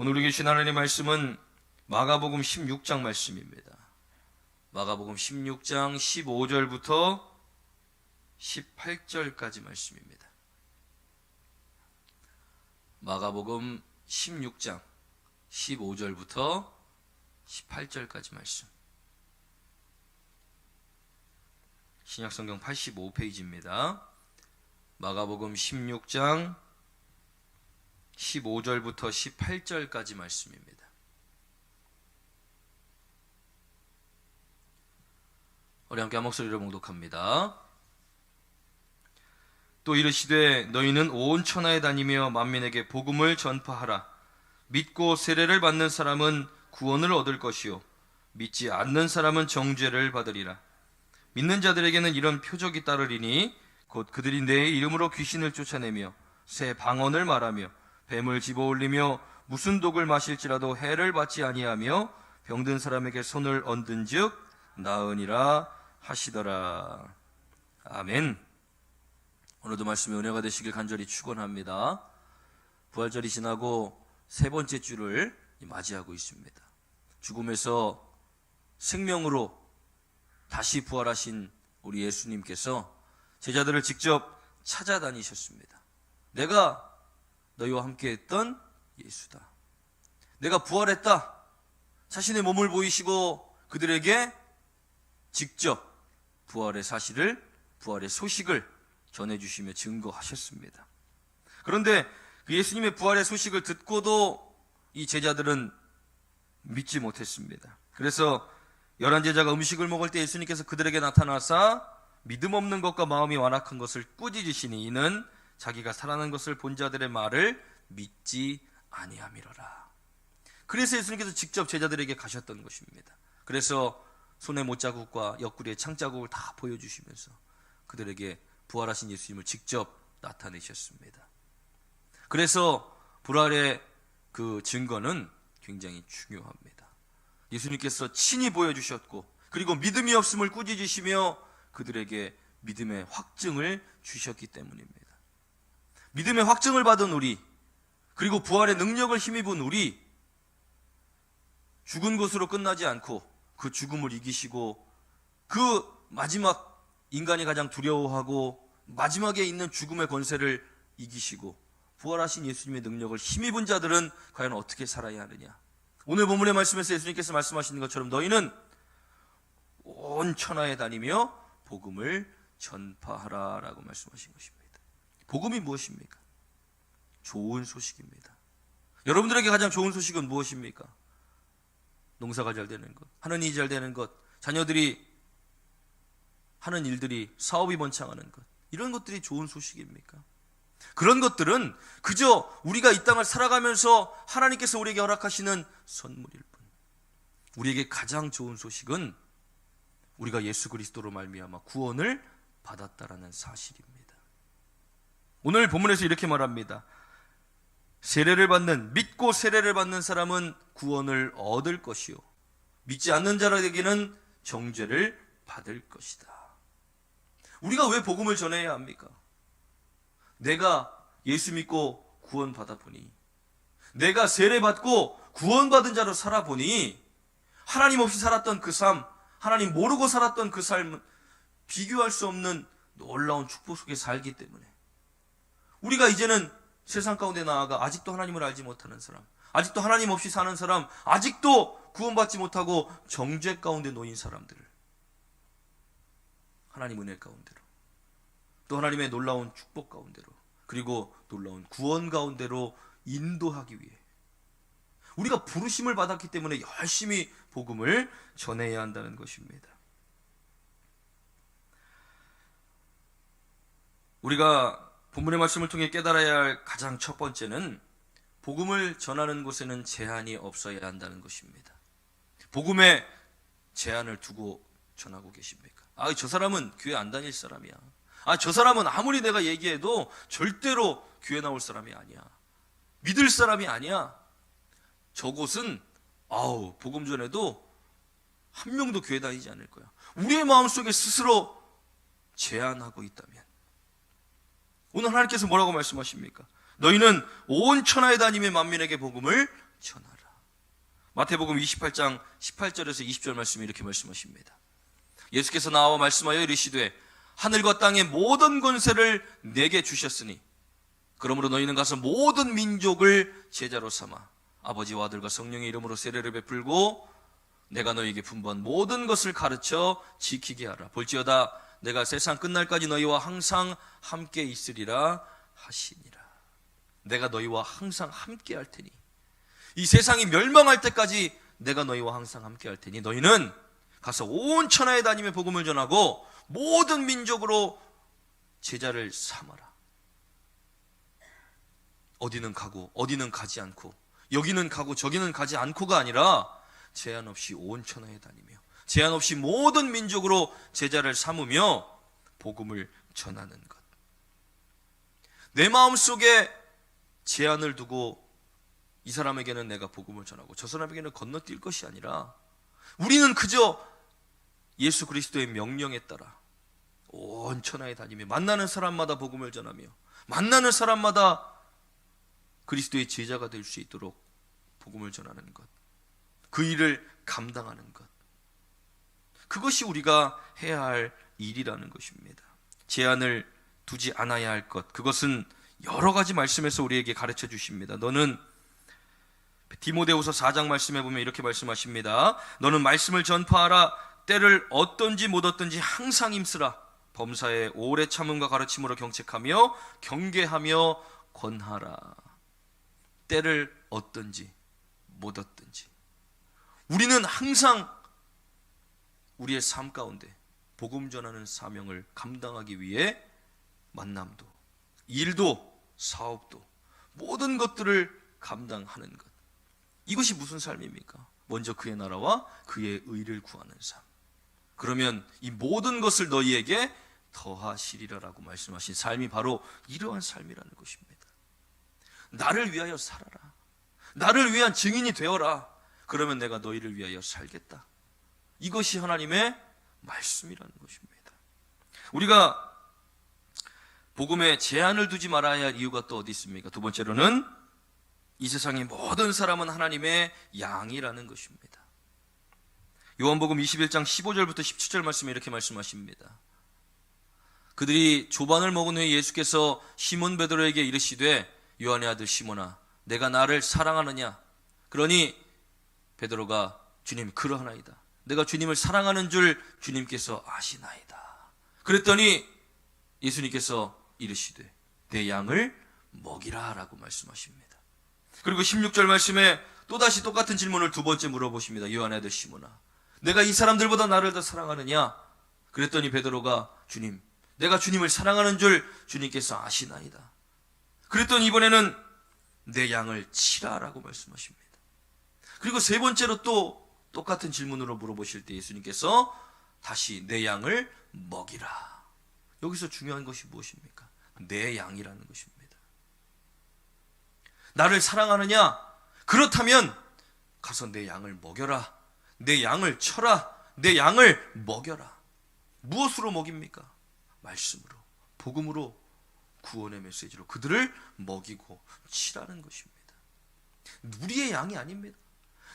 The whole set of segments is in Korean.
오늘 우리 계신 하나님의 말씀은 마가복음 16장 말씀입니다. 마가복음 16장 15절부터 18절까지 말씀입니다. 마가복음 16장 15절부터 18절까지 말씀. 신약성경 85페이지입니다. 마가복음 16장 15절부터 18절까지 말씀입니다. 우리 함께 한 목소리로 봉독합니다. 또 이르시되 너희는 온 천하에 다니며 만민에게 복음을 전파하라. 믿고 세례를 받는 사람은 구원을 얻을 것이요 믿지 않는 사람은 정죄를 받으리라. 믿는 자들에게는 이런 표적이 따르리니 곧 그들이 내 이름으로 귀신을 쫓아내며 새 방언을 말하며 뱀을 집어올리며 무슨 독을 마실지라도 해를 받지 아니하며 병든 사람에게 손을 얹은즉 나으니라 하시더라. 아멘. 오늘도 말씀의 은혜가 되시길 간절히 축원합니다. 부활절이 지나고 세 번째 주를 맞이하고 있습니다. 죽음에서 생명으로 다시 부활하신 우리 예수님께서 제자들을 직접 찾아다니셨습니다. 내가 너희와 함께 했던 예수다. 내가 부활했다. 자신의 몸을 보이시고 그들에게 직접 부활의 사실을, 부활의 소식을 전해주시며 증거하셨습니다. 그런데 그 예수님의 부활의 소식을 듣고도 이 제자들은 믿지 못했습니다. 그래서 11제자가 음식을 먹을 때 예수님께서 그들에게 나타나사 믿음 없는 것과 마음이 완악한 것을 꾸짖으시니 이는 자기가 살아난 것을 본 자들의 말을 믿지 아니함이로라. 그래서 예수님께서 직접 제자들에게 가셨던 것입니다. 그래서 손의 못자국과 옆구리의 창자국을 다 보여주시면서 그들에게 부활하신 예수님을 직접 나타내셨습니다. 그래서 부활의 그 증거는 굉장히 중요합니다. 예수님께서 친히 보여주셨고 그리고 믿음이 없음을 꾸짖으시며 그들에게 믿음의 확증을 주셨기 때문입니다. 믿음의 확증을 받은 우리, 그리고 부활의 능력을 힘입은 우리, 죽은 것으로 끝나지 않고 그 죽음을 이기시고 그 마지막 인간이 가장 두려워하고 마지막에 있는 죽음의 권세를 이기시고 부활하신 예수님의 능력을 힘입은 자들은 과연 어떻게 살아야 하느냐. 오늘 본문의 말씀에서 예수님께서 말씀하시는 것처럼 너희는 온 천하에 다니며 복음을 전파하라 라고 말씀하신 것입니다. 복음이 무엇입니까? 좋은 소식입니다. 여러분들에게 가장 좋은 소식은 무엇입니까? 농사가 잘 되는 것, 하는 일이 잘 되는 것, 자녀들이 하는 일들이 사업이 번창하는 것, 이런 것들이 좋은 소식입니까? 그런 것들은 그저 우리가 이 땅을 살아가면서 하나님께서 우리에게 허락하시는 선물일 뿐. 우리에게 가장 좋은 소식은 우리가 예수 그리스도로 말미암아 구원을 받았다라는 사실입니다. 오늘 본문에서 이렇게 말합니다. 믿고 세례를 받는 사람은 구원을 얻을 것이요 믿지 않는 자에게는 정죄를 받을 것이다. 우리가 왜 복음을 전해야 합니까? 내가 예수 믿고 구원받아 보니, 내가 세례받고 구원받은 자로 살아보니 하나님 없이 살았던 그 삶, 하나님 모르고 살았던 그 삶은 비교할 수 없는 놀라운 축복 속에 살기 때문에 우리가 이제는 세상 가운데 나아가 아직도 하나님을 알지 못하는 사람, 아직도 하나님 없이 사는 사람, 아직도 구원받지 못하고 정죄 가운데 놓인 사람들을 하나님 은혜 가운데로, 또 하나님의 놀라운 축복 가운데로, 그리고 놀라운 구원 가운데로 인도하기 위해 우리가 부르심을 받았기 때문에 열심히 복음을 전해야 한다는 것입니다. 우리가 본문의 말씀을 통해 깨달아야 할 가장 첫 번째는 복음을 전하는 곳에는 제한이 없어야 한다는 것입니다. 복음에 제한을 두고 전하고 계십니까? 저 사람은 교회 안 다닐 사람이야. 저 사람은 아무리 내가 얘기해도 절대로 교회 나올 사람이 아니야. 믿을 사람이 아니야. 저곳은 복음 전해도 한 명도 교회 다니지 않을 거야. 우리의 마음속에 스스로 제한하고 있다면 오늘 하나님께서 뭐라고 말씀하십니까? 너희는 온 천하에 다니며 만민에게 복음을 전하라. 마태복음 28장 18절에서 20절 말씀이 이렇게 말씀하십니다. 예수께서 나와 말씀하여 이르시되 하늘과 땅의 모든 권세를 내게 주셨으니 그러므로 너희는 가서 모든 민족을 제자로 삼아 아버지와 아들과 성령의 이름으로 세례를 베풀고 내가 너희에게 분부한 모든 것을 가르쳐 지키게 하라. 볼지어다 내가 세상 끝날까지 너희와 항상 함께 있으리라 하시니라. 내가 너희와 항상 함께 할 테니, 이 세상이 멸망할 때까지 내가 너희와 항상 함께 할 테니 너희는 가서 온 천하에 다니며 복음을 전하고 모든 민족으로 제자를 삼아라. 어디는 가고 어디는 가지 않고, 여기는 가고 저기는 가지 않고가 아니라 제한 없이 온 천하에 다니며 제한 없이 모든 민족으로 제자를 삼으며 복음을 전하는 것. 내 마음속에 제한을 두고 이 사람에게는 내가 복음을 전하고 저 사람에게는 건너뛸 것이 아니라 우리는 그저 예수 그리스도의 명령에 따라 온 천하에 다니며 만나는 사람마다 복음을 전하며 만나는 사람마다 그리스도의 제자가 될 수 있도록 복음을 전하는 것, 그 일을 감당하는 것, 그것이 우리가 해야 할 일이라는 것입니다. 제한을 두지 않아야 할 것, 그것은 여러 가지 말씀에서 우리에게 가르쳐 주십니다. 너는 디모데후서 4장 말씀에 보면 이렇게 말씀하십니다. 너는 말씀을 전파하라. 때를 얻든지 못 얻든지 항상 힘쓰라. 범사에 오래 참음과 가르침으로 경책하며 경계하며 권하라. 때를 얻든지 못 얻든지 우리는 항상 우리의 삶 가운데 복음 전하는 사명을 감당하기 위해 만남도, 일도, 사업도, 모든 것들을 감당하는 것, 이것이 무슨 삶입니까? 먼저 그의 나라와 그의 의를 구하는 삶. 그러면 이 모든 것을 너희에게 더하시리라라고 말씀하신 삶이 바로 이러한 삶이라는 것입니다. 나를 위하여 살아라. 나를 위한 증인이 되어라. 그러면 내가 너희를 위하여 살겠다. 이것이 하나님의 말씀이라는 것입니다. 우리가 복음에 제한을 두지 말아야 할 이유가 또 어디 있습니까? 두 번째로는 이 세상의 모든 사람은 하나님의 양이라는 것입니다. 요한복음 21장 15절부터 17절 말씀에 이렇게 말씀하십니다. 그들이 조반을 먹은 후에 예수께서 시몬 베드로에게 이르시되 요한의 아들 시몬아 내가 나를 사랑하느냐? 그러니 베드로가 주님 그러하나이다. 내가 주님을 사랑하는 줄 주님께서 아시나이다. 그랬더니 예수님께서 이르시되 내 양을 먹이라 라고 말씀하십니다. 그리고 16절 말씀에 또다시 똑같은 질문을 두 번째 물어보십니다. 요한의 아들 시몬아 내가 이 사람들보다 나를 더 사랑하느냐? 그랬더니 베드로가 주님 내가 주님을 사랑하는 줄 주님께서 아시나이다. 그랬더니 이번에는 내 양을 치라 라고 말씀하십니다. 그리고 세 번째로 또 똑같은 질문으로 물어보실 때 예수님께서 다시 내 양을 먹이라. 여기서 중요한 것이 무엇입니까? 내 양이라는 것입니다. 나를 사랑하느냐? 그렇다면 가서 내 양을 먹여라. 내 양을 쳐라. 내 양을 먹여라. 무엇으로 먹입니까? 말씀으로, 복음으로, 구원의 메시지로 그들을 먹이고 치라는 것입니다. 우리의 양이 아닙니다.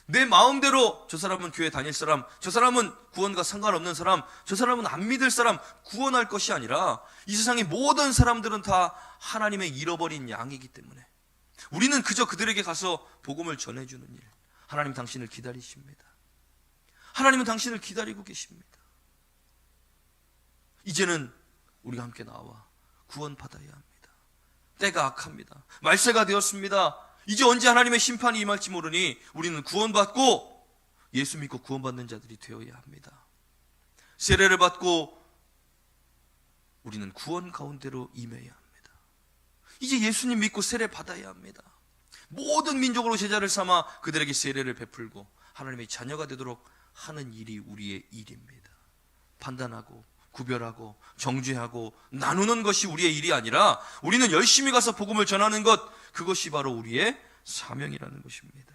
내 마음대로 저 사람은 교회 다닐 사람, 저 사람은 구원과 상관없는 사람, 저 사람은 안 믿을 사람 구원할 것이 아니라 이 세상의 모든 사람들은 다 하나님의 잃어버린 양이기 때문에 우리는 그저 그들에게 가서 복음을 전해주는 일. 하나님 당신을 기다리십니다. 하나님은 당신을 기다리고 계십니다. 이제는 우리가 함께 나와 구원받아야 합니다. 때가 악합니다. 말세가 되었습니다. 이제 언제 하나님의 심판이 임할지 모르니 우리는 구원받고 예수 믿고 구원받는 자들이 되어야 합니다. 세례를 받고 우리는 구원 가운데로 임해야 합니다. 이제 예수님 믿고 세례 받아야 합니다. 모든 민족으로 제자를 삼아 그들에게 세례를 베풀고 하나님의 자녀가 되도록 하는 일이 우리의 일입니다. 판단하고 구별하고 정죄하고 나누는 것이 우리의 일이 아니라 우리는 열심히 가서 복음을 전하는 것, 그것이 바로 우리의 사명이라는 것입니다.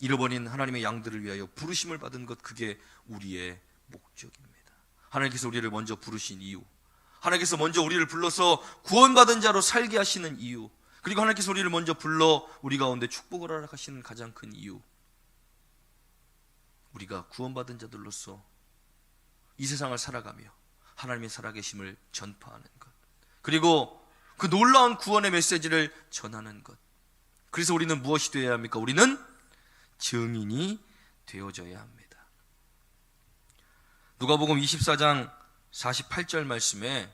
잃어버린 하나님의 양들을 위하여 부르심을 받은 것, 그게 우리의 목적입니다. 하나님께서 우리를 먼저 부르신 이유, 하나님께서 먼저 우리를 불러서 구원받은 자로 살게 하시는 이유, 그리고 하나님께서 우리를 먼저 불러 우리 가운데 축복을 허락하시는 가장 큰 이유, 우리가 구원받은 자들로서 이 세상을 살아가며 하나님의 살아계심을 전파하는 것, 그리고 그 놀라운 구원의 메시지를 전하는 것. 그래서 우리는 무엇이 되어야 합니까? 우리는 증인이 되어져야 합니다. 누가복음 24장 48절 말씀에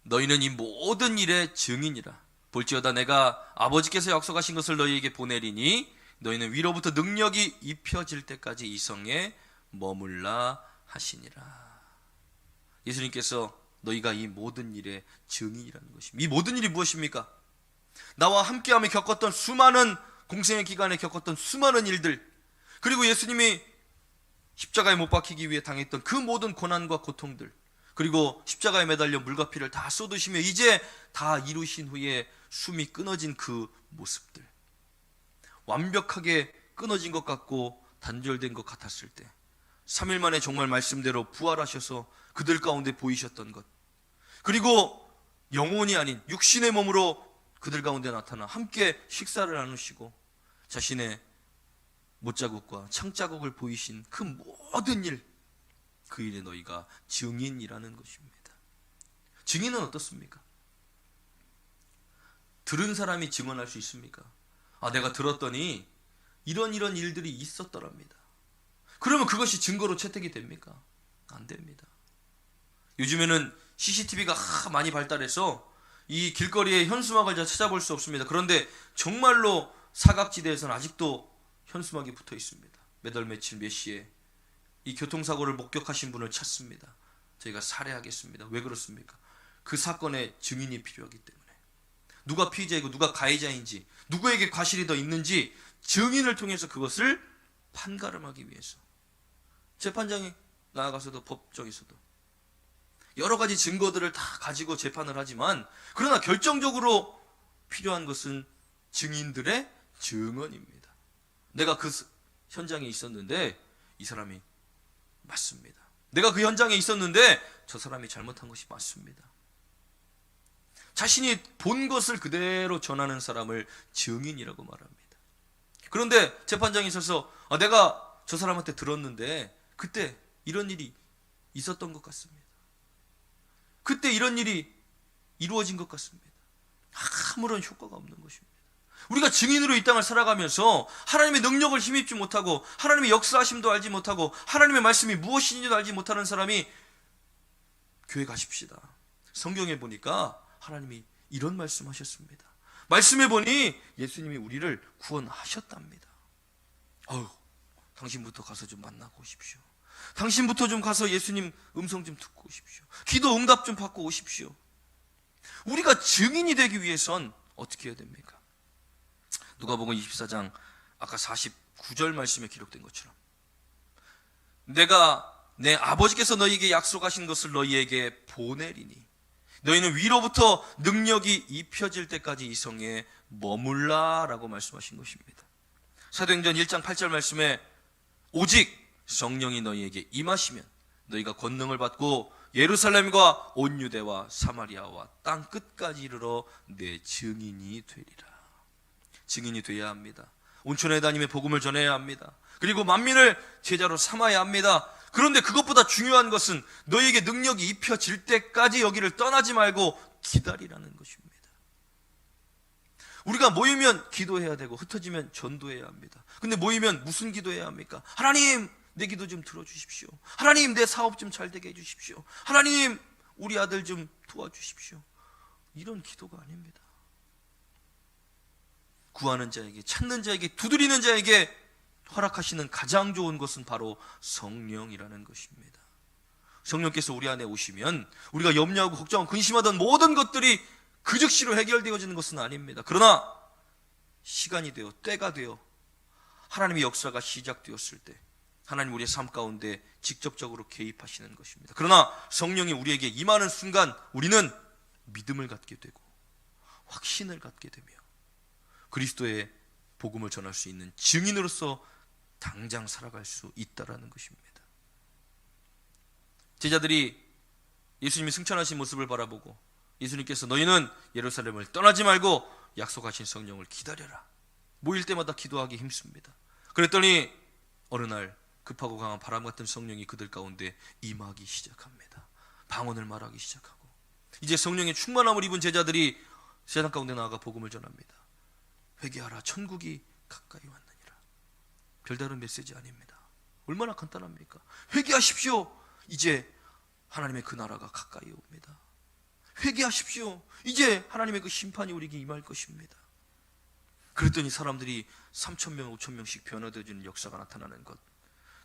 너희는 이 모든 일의 증인이라. 볼지어다 내가 아버지께서 약속하신 것을 너희에게 보내리니 너희는 위로부터 능력이 입혀질 때까지 이 성에 머물라 하시니라. 예수님께서 너희가 이 모든 일의 증인이라는 것입니다. 이 모든 일이 무엇입니까? 나와 함께하며 겪었던 수많은 공생의 기간에 겪었던 수많은 일들, 그리고 예수님이 십자가에 못 박히기 위해 당했던 그 모든 고난과 고통들, 그리고 십자가에 매달려 물과 피를 다 쏟으시며 이제 다 이루신 후에 숨이 끊어진 그 모습들, 완벽하게 끊어진 것 같고 단절된 것 같았을 때 3일 만에 정말 말씀대로 부활하셔서 그들 가운데 보이셨던 것, 그리고 영혼이 아닌 육신의 몸으로 그들 가운데 나타나 함께 식사를 나누시고 자신의 못자국과 창자국을 보이신 그 모든 일, 그 일에 너희가 증인이라는 것입니다. 증인은 어떻습니까? 들은 사람이 증언할 수 있습니까? 내가 들었더니 이런 일들이 있었더랍니다. 그러면 그것이 증거로 채택이 됩니까? 안 됩니다. 요즘에는 CCTV가 많이 발달해서 이 길거리에 현수막을 잘 찾아볼 수 없습니다. 그런데 정말로 사각지대에서는 아직도 현수막이 붙어 있습니다. 몇 월 며칠 몇 시에 이 교통사고를 목격하신 분을 찾습니다. 저희가 살해하겠습니다. 왜 그렇습니까? 그 사건의 증인이 필요하기 때문에. 누가 피의자이고 누가 가해자인지, 누구에게 과실이 더 있는지 증인을 통해서 그것을 판가름하기 위해서 재판장이 나아가서도 법정에서도 여러 가지 증거들을 다 가지고 재판을 하지만, 그러나 결정적으로 필요한 것은 증인들의 증언입니다. 내가 그 현장에 있었는데 이 사람이 맞습니다. 내가 그 현장에 있었는데 저 사람이 잘못한 것이 맞습니다. 자신이 본 것을 그대로 전하는 사람을 증인이라고 말합니다. 그런데 재판장이 있어서 내가 저 사람한테 들었는데 그때 이런 일이 있었던 것 같습니다. 그때 이런 일이 이루어진 것 같습니다. 아무런 효과가 없는 것입니다. 우리가 증인으로 이 땅을 살아가면서 하나님의 능력을 힘입지 못하고 하나님의 역사하심도 알지 못하고 하나님의 말씀이 무엇인지도 알지 못하는 사람이 교회 가십시다. 성경에 보니까 하나님이 이런 말씀하셨습니다. 말씀해 보니 예수님이 우리를 구원하셨답니다. 당신부터 가서 좀 만나고 오십시오. 당신부터 좀 가서 예수님 음성 좀 듣고 오십시오. 기도 응답 좀 받고 오십시오. 우리가 증인이 되기 위해선 어떻게 해야 됩니까? 누가복음 24장 아까 49절 말씀에 기록된 것처럼 내가 내 아버지께서 너희에게 약속하신 것을 너희에게 보내리니 너희는 위로부터 능력이 입혀질 때까지 이 성에 머물라 라고 말씀하신 것입니다. 사도행전 1장 8절 말씀에 오직 성령이 너희에게 임하시면 너희가 권능을 받고 예루살렘과 온 유대와 사마리아와 땅 끝까지 이르러 내 증인이 되리라. 증인이 되어야 합니다. 온천에 다니며 복음을 전해야 합니다. 그리고 만민을 제자로 삼아야 합니다. 그런데 그것보다 중요한 것은 너희에게 능력이 입혀질 때까지 여기를 떠나지 말고 기다리라는 것입니다. 우리가 모이면 기도해야 되고 흩어지면 전도해야 합니다. 근데 모이면 무슨 기도해야 합니까? 하나님, 내 기도 좀 들어주십시오. 하나님, 내 사업 좀 잘 되게 해주십시오. 하나님, 우리 아들 좀 도와주십시오. 이런 기도가 아닙니다. 구하는 자에게, 찾는 자에게, 두드리는 자에게 허락하시는 가장 좋은 것은 바로 성령이라는 것입니다. 성령께서 우리 안에 오시면 우리가 염려하고 걱정하고 근심하던 모든 것들이 그 즉시로 해결되어지는 것은 아닙니다. 그러나 시간이 되어 때가 되어 하나님의 역사가 시작되었을 때 하나님 우리의 삶 가운데 직접적으로 개입하시는 것입니다. 그러나 성령이 우리에게 임하는 순간 우리는 믿음을 갖게 되고 확신을 갖게 되며 그리스도의 복음을 전할 수 있는 증인으로서 당장 살아갈 수 있다라는 것입니다. 제자들이 예수님이 승천하신 모습을 바라보고 예수님께서 너희는 예루살렘을 떠나지 말고 약속하신 성령을 기다려라. 모일 때마다 기도하기 힘씁니다. 그랬더니 어느 날 급하고 강한 바람 같은 성령이 그들 가운데 임하기 시작합니다. 방언을 말하기 시작하고, 이제 성령의 충만함을 입은 제자들이 세상 가운데 나아가 복음을 전합니다. 회개하라, 천국이 가까이 왔느니라. 별다른 메시지 아닙니다. 얼마나 간단합니까? 회개하십시오. 이제 하나님의 그 나라가 가까이 옵니다. 회개하십시오. 이제 하나님의 그 심판이 우리에게 임할 것입니다. 그랬더니 사람들이 3,000명, 5,000명씩 변화되어지는 역사가 나타나는 것,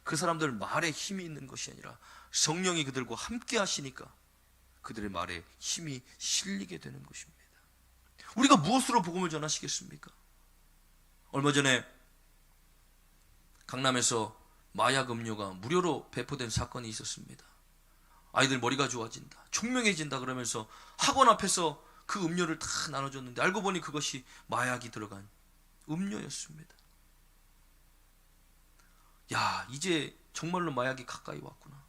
그 사람들 말에 힘이 있는 것이 아니라 성령이 그들과 함께 하시니까 그들의 말에 힘이 실리게 되는 것입니다. 우리가 무엇으로 복음을 전하시겠습니까? 얼마 전에 강남에서 마약 음료가 무료로 배포된 사건이 있었습니다. 아이들 머리가 좋아진다, 총명해진다 그러면서 학원 앞에서 그 음료를 다 나눠줬는데 알고 보니 그것이 마약이 들어간 음료였습니다. 야, 이제 정말로 마약이 가까이 왔구나.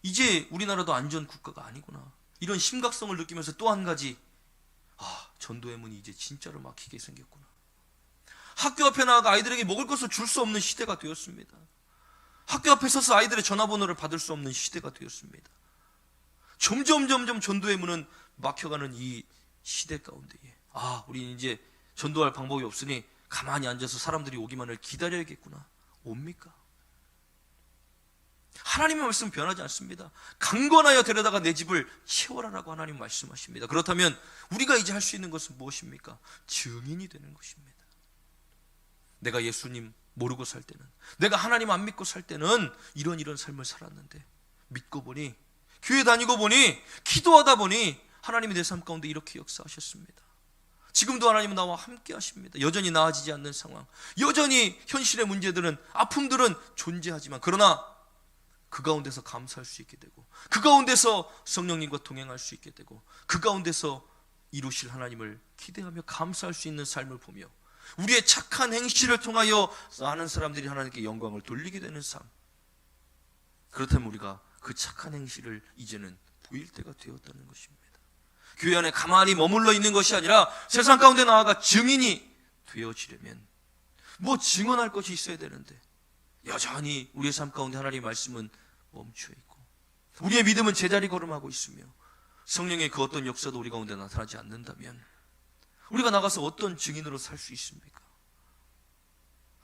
이제 우리나라도 안전 국가가 아니구나. 이런 심각성을 느끼면서 또 한 가지, 전도의 문이 이제 진짜로 막히게 생겼구나. 학교 앞에 나가 아이들에게 먹을 것을 줄 수 없는 시대가 되었습니다. 학교 앞에 서서 아이들의 전화번호를 받을 수 없는 시대가 되었습니다. 점점 전도의 문은 막혀가는 이 시대 가운데에, 우리는 이제 전도할 방법이 없으니 가만히 앉아서 사람들이 오기만을 기다려야겠구나. 옵니까? 하나님의 말씀은 변하지 않습니다. 강권하여 데려다가 내 집을 채워라라고 하나님 말씀하십니다. 그렇다면 우리가 이제 할 수 있는 것은 무엇입니까? 증인이 되는 것입니다. 내가 예수님 모르고 살 때는, 내가 하나님 안 믿고 살 때는 이런 삶을 살았는데, 믿고 보니, 교회 다니고 보니, 기도하다 보니 하나님이 내 삶 가운데 이렇게 역사하셨습니다. 지금도 하나님은 나와 함께 하십니다. 여전히 나아지지 않는 상황, 여전히 현실의 문제들은, 아픔들은 존재하지만, 그러나 그 가운데서 감사할 수 있게 되고, 그 가운데서 성령님과 동행할 수 있게 되고, 그 가운데서 이루실 하나님을 기대하며 감사할 수 있는 삶을 보며, 우리의 착한 행실을 통하여 많은 사람들이 하나님께 영광을 돌리게 되는 삶. 그렇다면 우리가 그 착한 행실을 이제는 보일 때가 되었다는 것입니다. 교회 안에 가만히 머물러 있는 것이 아니라 세상 가운데 나아가 증인이 되어지려면 뭐 증언할 것이 있어야 되는데, 여전히 우리의 삶 가운데 하나님의 말씀은 멈추어 있고, 우리의 믿음은 제자리 걸음하고 있으며, 성령의 그 어떤 역사도 우리 가운데 나타나지 않는다면 우리가 나가서 어떤 증인으로 살 수 있습니까?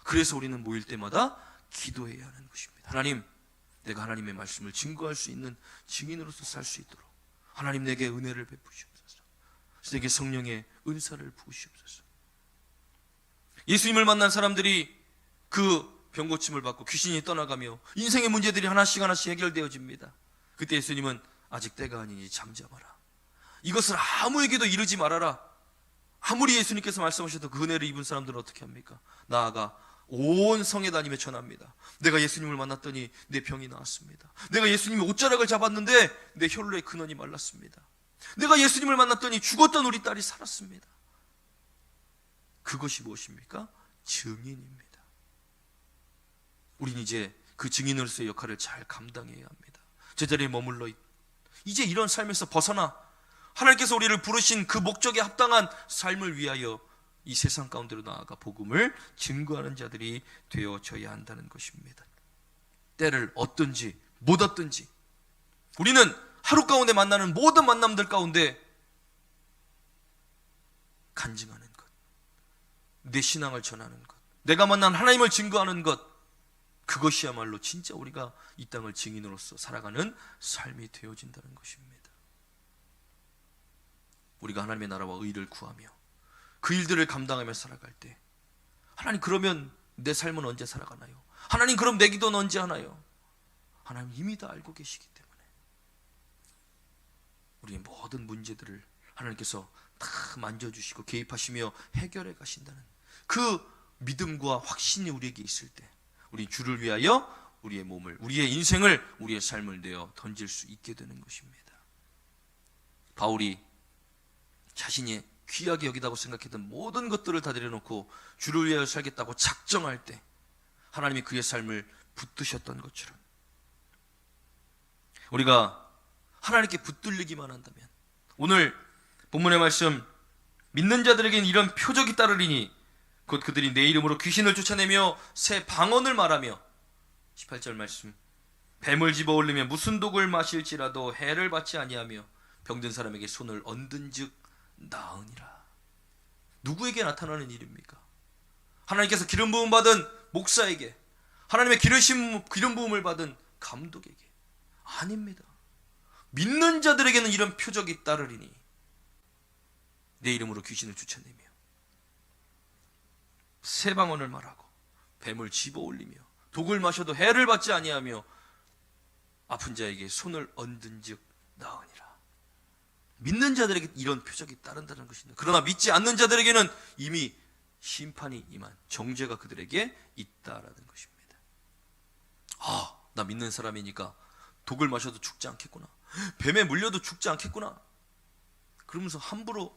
그래서 우리는 모일 때마다 기도해야 하는 것입니다. 하나님, 내가 하나님의 말씀을 증거할 수 있는 증인으로서 살 수 있도록 하나님 내게 은혜를 베푸시옵소서. 내게 성령의 은사를 부으시옵소서. 예수님을 만난 사람들이 그 병고침을 받고 귀신이 떠나가며 인생의 문제들이 하나씩 해결되어집니다. 그때 예수님은 아직 때가 아니니 잠잠하라. 이것을 아무에게도 이르지 말아라. 아무리 예수님께서 말씀하셔도 그 은혜를 입은 사람들은 어떻게 합니까? 나아가 온 성에 다니며 전합니다. 내가 예수님을 만났더니 내 병이 나았습니다. 내가 예수님의 옷자락을 잡았는데 내 혈루의 근원이 말랐습니다. 내가 예수님을 만났더니 죽었던 우리 딸이 살았습니다. 그것이 무엇입니까? 증인입니다. 우린 이제 그 증인으로서의 역할을 잘 감당해야 합니다. 제자리에 머물러 이제 이런 삶에서 벗어나 하나님께서 우리를 부르신 그 목적에 합당한 삶을 위하여 이 세상 가운데로 나아가 복음을 증거하는 자들이 되어져야 한다는 것입니다. 때를 얻든지 못 얻든지 우리는 하루 가운데 만나는 모든 만남들 가운데 간증하는 것, 내 신앙을 전하는 것, 내가 만난 하나님을 증거하는 것, 그것이야말로 진짜 우리가 이 땅을 증인으로서 살아가는 삶이 되어진다는 것입니다. 우리가 하나님의 나라와 의를 구하며 그 일들을 감당하며 살아갈 때, 하나님 그러면 내 삶은 언제 살아가나요? 하나님 그럼 내 기도는 언제 하나요? 하나님 이미 다 알고 계시기 때문에 우리의 모든 문제들을 하나님께서 다 만져주시고 개입하시며 해결해 가신다는 그 믿음과 확신이 우리에게 있을 때, 우리 주를 위하여 우리의 몸을, 우리의 인생을, 우리의 삶을 내어 던질 수 있게 되는 것입니다. 바울이 자신이 귀하게 여기다고 생각했던 모든 것들을 다 내려놓고 주를 위하여 살겠다고 작정할 때 하나님이 그의 삶을 붙드셨던 것처럼, 우리가 하나님께 붙들리기만 한다면, 오늘 본문의 말씀, 믿는 자들에게는 이런 표적이 따르리니 곧 그들이 내 이름으로 귀신을 쫓아내며 새 방언을 말하며, 18절 말씀, 뱀을 집어올리며 무슨 독을 마실지라도 해를 받지 아니하며 병든 사람에게 손을 얹은즉 나으니라. 누구에게 나타나는 일입니까? 하나님께서 기름 부음 받은 목사에게, 하나님의 기름 부음을 받은 감독에게? 아닙니다. 믿는 자들에게는 이런 표적이 따르리니 내 이름으로 귀신을 쫓아내며 새 방언을 말하고 뱀을 집어올리며 독을 마셔도 해를 받지 아니하며 아픈 자에게 손을 얹은즉 나으니라. 믿는 자들에게 이런 표적이 따른다는 것입니다. 그러나 믿지 않는 자들에게는 이미 심판이 임한 정죄가 그들에게 있다라는 것입니다. 나 믿는 사람이니까 독을 마셔도 죽지 않겠구나, 뱀에 물려도 죽지 않겠구나, 그러면서 함부로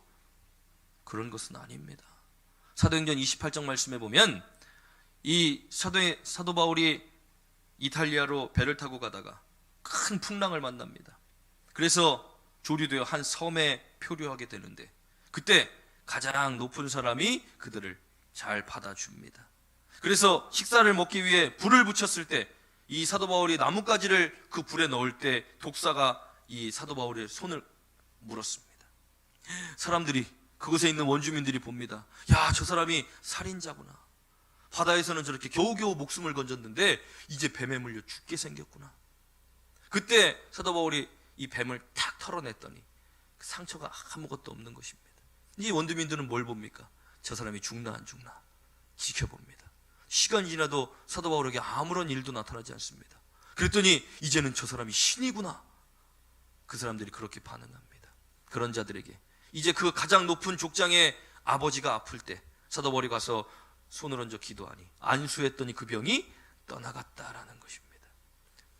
그런 것은 아닙니다. 사도행전 28장 말씀에 보면 이 사도 바울이 이탈리아로 배를 타고 가다가 큰 풍랑을 만납니다. 그래서 조류되어 한 섬에 표류하게 되는데, 그때 가장 높은 사람이 그들을 잘 받아줍니다. 그래서 식사를 먹기 위해 불을 붙였을 때 이 사도 바울이 나뭇가지를 그 불에 넣을 때 독사가 이 사도 바울의 손을 물었습니다. 사람들이, 그곳에 있는 원주민들이 봅니다. 야, 저 사람이 살인자구나. 바다에서는 저렇게 겨우겨우 목숨을 건졌는데 이제 뱀에 물려 죽게 생겼구나. 그때 사도 바울이 이 뱀을 탁 털어냈더니 그 상처가 아무것도 없는 것입니다. 이 원주민들은 뭘 봅니까? 저 사람이 죽나 안 죽나 지켜봅니다. 시간이 지나도 사도 바울에게 아무런 일도 나타나지 않습니다. 그랬더니 이제는 저 사람이 신이구나. 그 사람들이 그렇게 반응합니다. 그런 자들에게 이제 그 가장 높은 족장의 아버지가 아플 때 사도 바울이 가서 손을 얹어 기도하니 안수했더니 그 병이 떠나갔다라는 것입니다.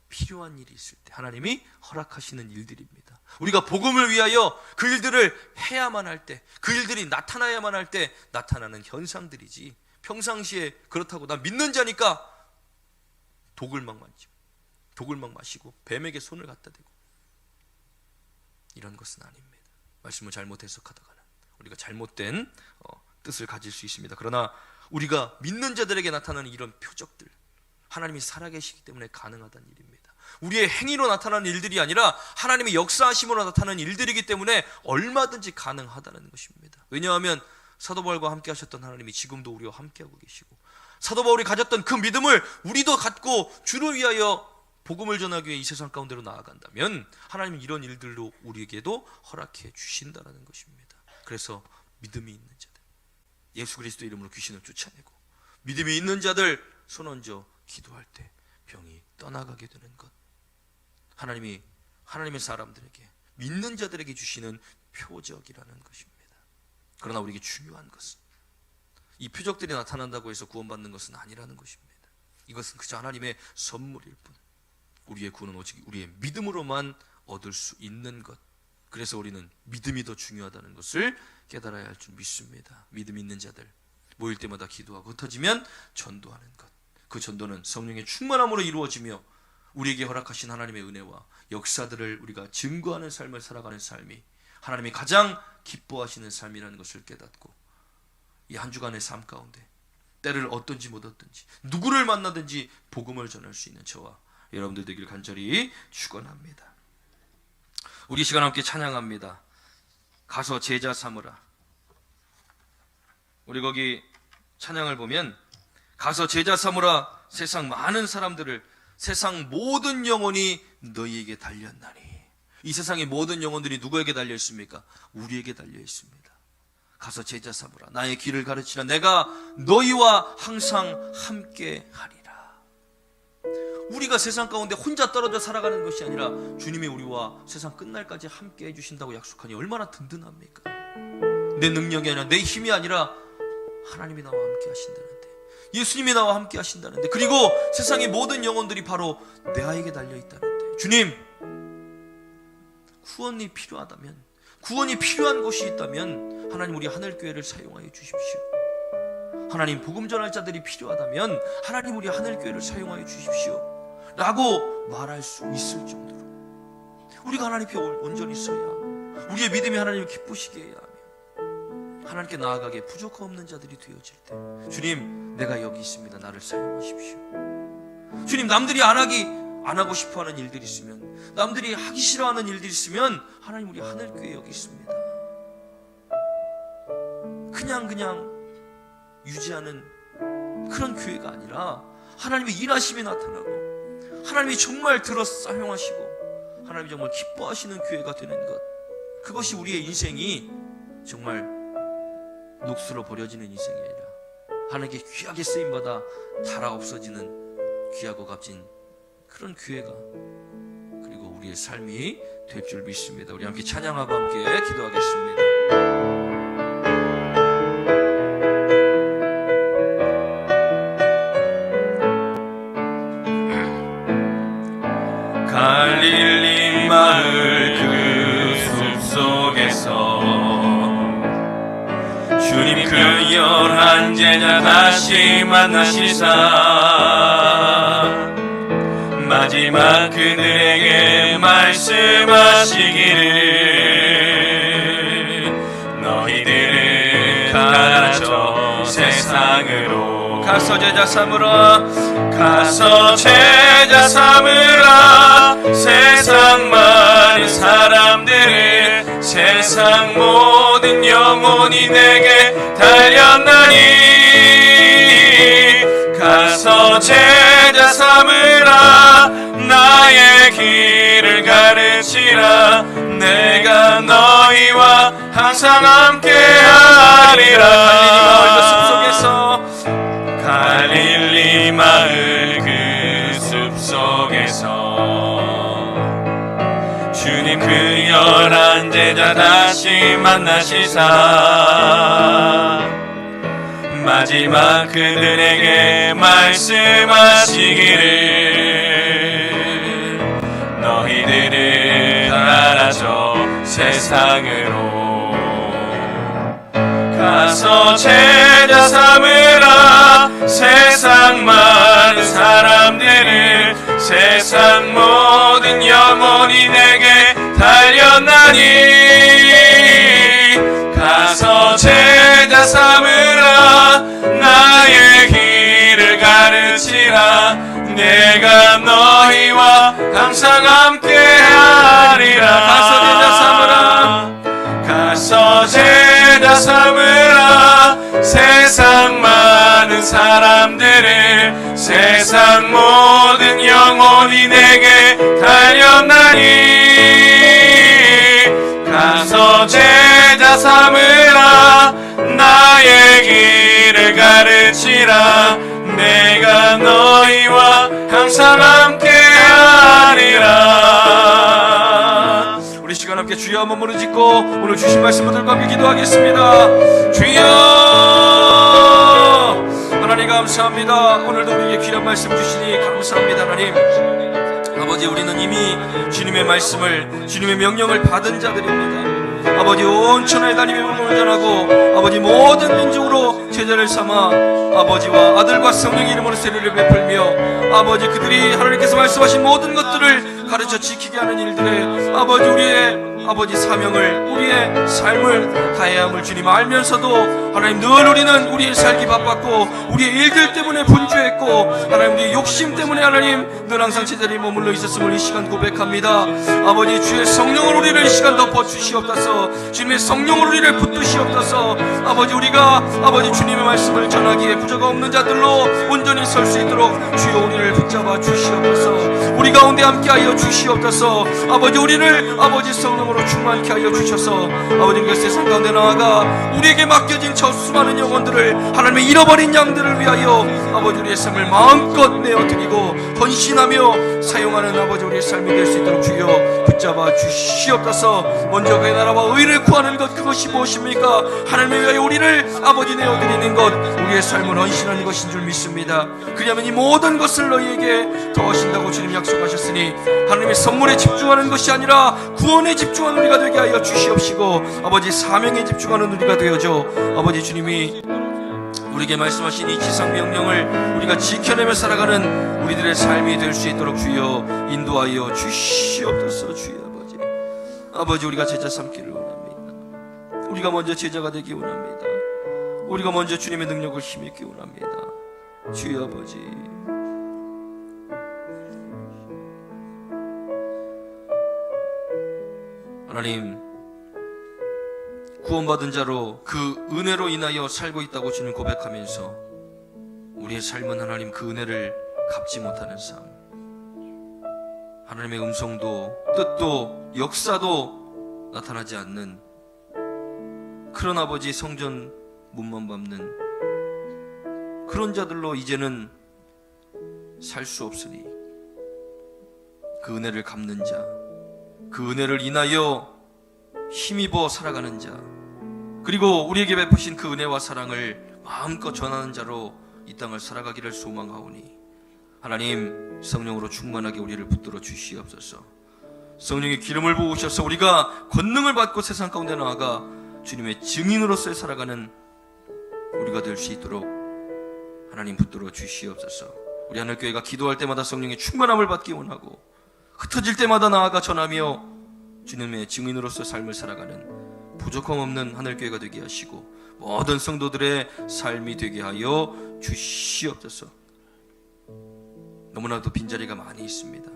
필요한 일이 있을 때 하나님이 허락하시는 일들입니다. 우리가 복음을 위하여 그 일들을 해야만 할 때, 그 일들이 나타나야만 할 때 나타나는 현상들이지, 평상시에 그렇다고 나 믿는 자니까 독을 막 만지고 독을 막 마시고 뱀에게 손을 갖다 대고 이런 것은 아닙니다. 말씀을 잘못 해석하다가는 우리가 잘못된 뜻을 가질 수 있습니다. 그러나 우리가 믿는 자들에게 나타나는 이런 표적들, 하나님이 살아계시기 때문에 가능하다는 일입니다. 우리의 행위로 나타나는 일들이 아니라 하나님의 역사하심으로 나타나는 일들이기 때문에 얼마든지 가능하다는 것입니다. 왜냐하면 사도 바울과 함께 하셨던 하나님이 지금도 우리와 함께하고 계시고, 사도 바울이 가졌던 그 믿음을 우리도 갖고 주를 위하여 복음을 전하기 위해 이 세상 가운데로 나아간다면 하나님은 이런 일들로 우리에게도 허락해 주신다는 것입니다. 그래서 믿음이 있는 자들, 예수 그리스도 이름으로 귀신을 쫓아내고 믿음이 있는 자들 손 얹어 기도할 때 병이 떠나가게 되는 것, 하나님이 하나님의 사람들에게, 믿는 자들에게 주시는 표적이라는 것입니다. 그러나 우리에게 중요한 것은 이 표적들이 나타난다고 해서 구원받는 것은 아니라는 것입니다. 이것은 그저 하나님의 선물일 뿐, 우리의 구원은 오직 우리의 믿음으로만 얻을 수 있는 것. 그래서 우리는 믿음이 더 중요하다는 것을 깨달아야 할 줄 믿습니다. 믿음 있는 자들 모일 때마다 기도하고 흩어지면 전도하는 것, 그 전도는 성령의 충만함으로 이루어지며 우리에게 허락하신 하나님의 은혜와 역사들을 우리가 증거하는 삶을 살아가는 삶이 하나님이 가장 기뻐하시는 삶이라는 것을 깨닫고 이 한 주간의 삶 가운데 때를 얻든지 못 얻든지 누구를 만나든지 복음을 전할 수 있는 저와 여러분들 되길 간절히 축원합니다. 우리 시간 함께 찬양합니다. 가서 제자 삼으라. 우리 거기 찬양을 보면 가서 제자 삼으라, 세상 많은 사람들을, 세상 모든 영혼이 너희에게 달렸나니. 이 세상의 모든 영혼들이 누구에게 달려 있습니까? 우리에게 달려 있습니다. 가서 제자 삼으라. 나의 길을 가르치라. 내가 너희와 항상 함께 하리라. 우리가 세상 가운데 혼자 떨어져 살아가는 것이 아니라 주님이 우리와 세상 끝날까지 함께 해주신다고 약속하니 얼마나 든든합니까? 내 능력이 아니라 내 힘이 아니라 하나님이 나와 함께 하신다는데, 예수님이 나와 함께 하신다는데, 그리고 세상의 모든 영혼들이 바로 내 아이에게 달려있다는데, 주님, 구원이 필요하다면, 구원이 필요한 곳이 있다면 하나님 우리 하늘교회를 사용하여 주십시오. 하나님 복음 전할 자들이 필요하다면 하나님 우리 하늘교회를 사용하여 주십시오 라고 말할 수 있을 정도로 우리가 하나님 앞에 온전히 서야 우리의 믿음이 하나님을 기쁘시게 해야 하며 하나님께 나아가게 부족함 없는 자들이 되어질 때, 주님, 내가 여기 있습니다. 나를 사용하십시오. 주님, 남들이 안 하고 싶어하는 일들이 있으면, 남들이 하기 싫어하는 일들이 있으면 하나님, 우리 하늘교회 여기 있습니다. 그냥 유지하는 그런 교회가 아니라 하나님의 일하심이 나타나고 하나님이 정말 들어 사용하시고 하나님이 정말 기뻐하시는 교회가 되는 것, 그것이 우리의 인생이 정말 녹수로 버려지는 인생이 아니라 하나님께 귀하게 쓰임받아 달아 없어지는 귀하고 값진 그런 교회가, 그리고 우리의 삶이 될 줄 믿습니다. 우리 함께 찬양하고 함께 기도하겠습니다. 갈릴리 마을 그 숲속에서 주님 그 11 제자 다시 만나시사 마지막 그들에게 말씀하시기를 너희들은 가서 세상으로 가서 제자 삼으라, 가서 제자 삼으라. 세상 많은 사람들은 세상 모든 영혼이 내게 달렸나니 가서 제자 삼으라. 나의 길을 가르치라. 내가 너희와 항상 함께하리라. 갈릴리 마을 그 숲속에서 주님 그 11 제자 다시 만나시사 마지막 그들에게 말씀하시기를 너희들은 가라져 세상으로 가서 제자 삼으라. 세상 많은 사람들은 세상 모든 영혼이 내게 달렸나니 가서 제자 삼으라. 나의 길을 가르치라. 내가 너희와 항상 함께하리라. 가서 제자 삼으라. 가서 제자 삼으라. 세상 많은 사람들을 세상 모든 영혼이 내게 달렸나니 가서 제자 삼으라. 나의 길을 가르치라. 내가 너희와 항상 함께하리라. 우리 시간 함께 주여 한번 무릎 짓고 오늘 주신 말씀 들과 함께 기도하겠습니다. 주여 하나님 감사합니다. 오늘도 우리에게 귀한 말씀 주시니 감사합니다. 하나님 아버지, 우리는 이미 주님의 말씀을, 주님의 명령을 받은 자들입니다. 아버지, 온 천하에 다니며 복음을 전하고 아버지 모든 민족으로 제자를 삼아 아버지와 아들과 성령의 이름으로 세례를 베풀며 아버지 그들이 하나님께서 말씀하신 모든 것들을 가르쳐 지키게 하는 일들에 아버지 우리의 아버지 사명을, 우리의 삶을 다해야 함을 주님 알면서도 하나님 늘 우리는 우리의 살기 바빴고 우리의 일들 때문에 분주했고 하나님 우리의 욕심 때문에 하나님 늘 항상 제자리에 머물러 있었음을 이 시간 고백합니다. 아버지, 주의 성령을 우리를 이 시간 덮어 주시옵소서. 주님의 성령을 우리를 붙드시옵소서. 아버지, 우리가 아버지 주님의 말씀을 전하기에 부족 없는 자들로 온전히 설 수 있도록 주여 우리를 붙잡아 주시옵소서. 우리 가운데 함께하여 주시옵소서. 아버지, 우리를 아버지 성령으로 충만케 하여 주셔서 아버지 그 세상 가운데 나아가 우리에게 맡겨진 저 수많은 영혼들을 하나님의 잃어버린 양들을 위하여 아버지 우리의 삶을 마음껏 내어드리고 헌신하며 사용하는 아버지 우리의 삶이 될 수 있도록 주여 붙잡아 주시옵소서. 먼저 그의 나라와 의를 구하는 것, 그것이 무엇입니까? 하나님을 위하여 우리를 아버지 내어드리는 것, 우리의 삶을 헌신하는 것인 줄 믿습니다. 그러면 이 모든 것을 너희에게 더하신다고 주님 약속하셨으니 하나님의 선물에 집중하는 것이 아니라 구원에 집중하는 우리가 되게 하여 주시옵시고 아버지 사명에 집중하는 우리가 되어줘 아버지 주님이 우리에게 말씀하신 이 지상 명령을 우리가 지켜내며 살아가는 우리들의 삶이 될 수 있도록 주여 인도하여 주시옵소서. 주여 아버지, 아버지, 우리가 제자 삼기를 원합니다. 우리가 먼저 제자가 되기 원합니다. 우리가 먼저 주님의 능력을 힘입기 원합니다. 주여 아버지, 하나님, 구원받은 자로 그 은혜로 인하여 살고 있다고 주님 고백하면서 우리의 삶은 하나님 그 은혜를 갚지 못하는 삶, 하나님의 음성도 뜻도 역사도 나타나지 않는 그런 아버지 성전 문만 밟는 그런 자들로 이제는 살 수 없으니 그 은혜를 갚는 자, 그 은혜를 인하여 힘입어 살아가는 자, 그리고 우리에게 베푸신 그 은혜와 사랑을 마음껏 전하는 자로 이 땅을 살아가기를 소망하오니 하나님, 성령으로 충만하게 우리를 붙들어 주시옵소서. 성령의 기름을 부으셔서 우리가 권능을 받고 세상 가운데 나아가 주님의 증인으로서 살아가는 우리가 될 수 있도록 하나님 붙들어 주시옵소서. 우리 하늘교회가 기도할 때마다 성령의 충만함을 받기 원하고 흩어질 때마다 나아가 전하며 주님의 증인으로서 삶을 살아가는 부족함 없는 하늘교회가 되게 하시고 모든 성도들의 삶이 되게 하여 주시옵소서. 너무나도 빈자리가 많이 있습니다.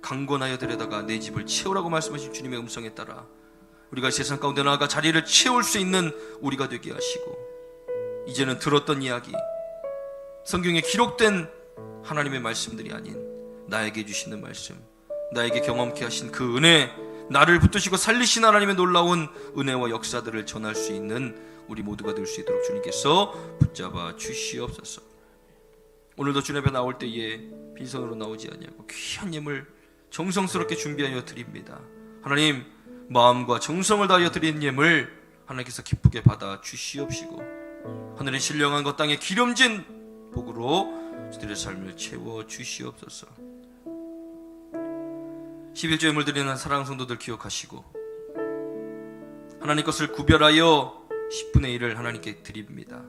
강권하여 데려다가 내 집을 채우라고 말씀하신 주님의 음성에 따라 우리가 세상 가운데 나아가 자리를 채울 수 있는 우리가 되게 하시고, 이제는 들었던 이야기, 성경에 기록된 하나님의 말씀들이 아닌 나에게 주시는 말씀, 나에게 경험케 하신 그 은혜, 나를 붙드시고 살리신 하나님의 놀라운 은혜와 역사들을 전할 수 있는 우리 모두가 될 수 있도록 주님께서 붙잡아 주시옵소서. 오늘도 주님 앞에 나올 때에 빈손으로 나오지 아니하고 귀한 예물 정성스럽게 준비하여 드립니다. 하나님, 마음과 정성을 다하여 드린 예물 하나님께서 기쁘게 받아 주시옵시고 하늘의 신령한 것 땅에 기름진 복으로 저들의 삶을 채워 주시옵소서. 11조 예물 드리는 사랑하는 성도들 기억하시고 하나님 것을 구별하여 10분의 1을 하나님께 드립니다.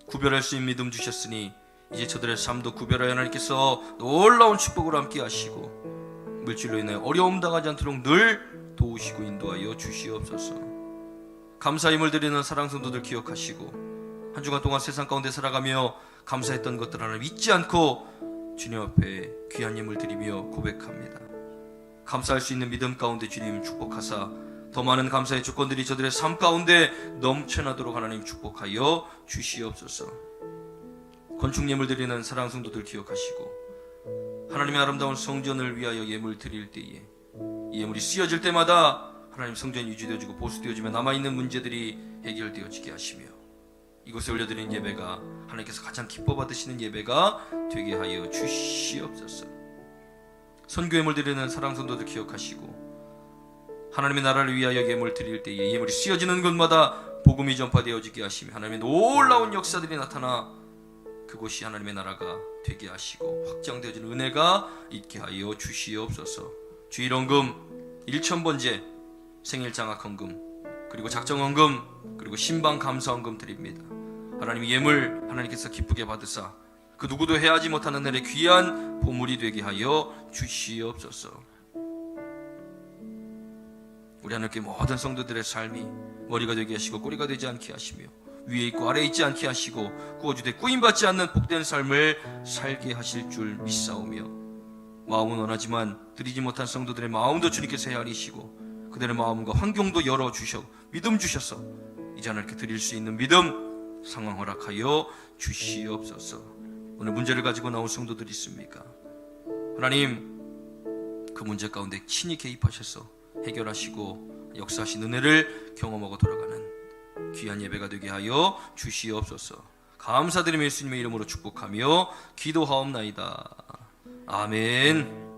구별할 수 있는 믿음 주셨으니 이제 저들의 삶도 구별하여 하나님께서 놀라운 축복으로 함께 하시고 물질로 인해 어려움 당하지 않도록 늘 도우시고 인도하여 주시옵소서. 감사 예물 드리는 사랑 성도들 기억하시고 한 주간 동안 세상 가운데 살아가며 감사했던 것들 하나님 잊지 않고 주님 앞에 귀한 예물 드리며 고백합니다. 감사할 수 있는 믿음 가운데 주님 축복하사 더 많은 감사의 조건들이 저들의 삶 가운데 넘쳐나도록 하나님 축복하여 주시옵소서. 건축 예물 드리는 사랑 성도들 기억하시고 하나님의 아름다운 성전을 위하여 예물 드릴 때에 이 예물이 쓰여질 때마다 하나님 성전이 유지되어지고 보수되어지며 남아있는 문제들이 해결되어지게 하시며 이곳에 올려드린 예배가 하나님께서 가장 기뻐 받으시는 예배가 되게 하여 주시옵소서. 선교 예물 드리는 사랑 성도들 기억하시고 하나님의 나라를 위하여 예물 드릴 때에 예물이 쓰여지는 곳마다 복음이 전파되어지게 하시며 하나님의 놀라운 역사들이 나타나 그곳이 하나님의 나라가 되게 하시고 확장되어지는 은혜가 있게 하여 주시옵소서. 주일헌금 1,000번째 생일장학헌금 그리고 작정헌금 그리고 신방감사헌금 드립니다. 하나님 예물 하나님께서 기쁘게 받으사 그 누구도 해하지 못하는 날의 귀한 보물이 되게 하여 주시옵소서. 우리 하나님께 모든 성도들의 삶이 머리가 되게 하시고 꼬리가 되지 않게 하시며 위에 있고 아래에 있지 않게 하시고 구워주되 꾸임받지 않는 복된 삶을 살게 하실 줄 믿사오며 마음은 원하지만 드리지 못한 성도들의 마음도 주님께서 헤아리시고 그들의 마음과 환경도 열어주셔 믿음 주셔서 이제 하나님께 드릴 수 있는 믿음 상황 허락하여 주시옵소서. 오늘 문제를 가지고 나온 성도들이 있습니까? 하나님 그 문제 가운데 친히 개입하셔서 해결하시고 역사하신 은혜를 경험하고 돌아가는 귀한 예배가 되게 하여 주시옵소서. 감사드리며 예수님의 이름으로 축복하며 기도하옵나이다. 아멘.